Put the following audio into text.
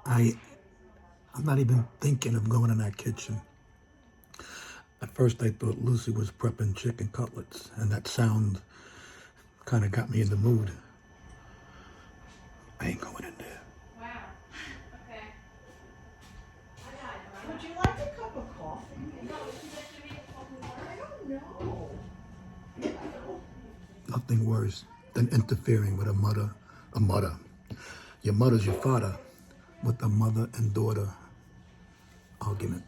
I'm not even thinking of going in that kitchen. At first, I thought Lucy was prepping chicken cutlets, and that sound kind of got me in the mood. I ain't going in there. Wow. Okay. Would you like a cup of coffee? No, would you like to make a couple more? I don't know. Nothing worse than interfering with a mother. Your mother's your father with a mother and daughter argument.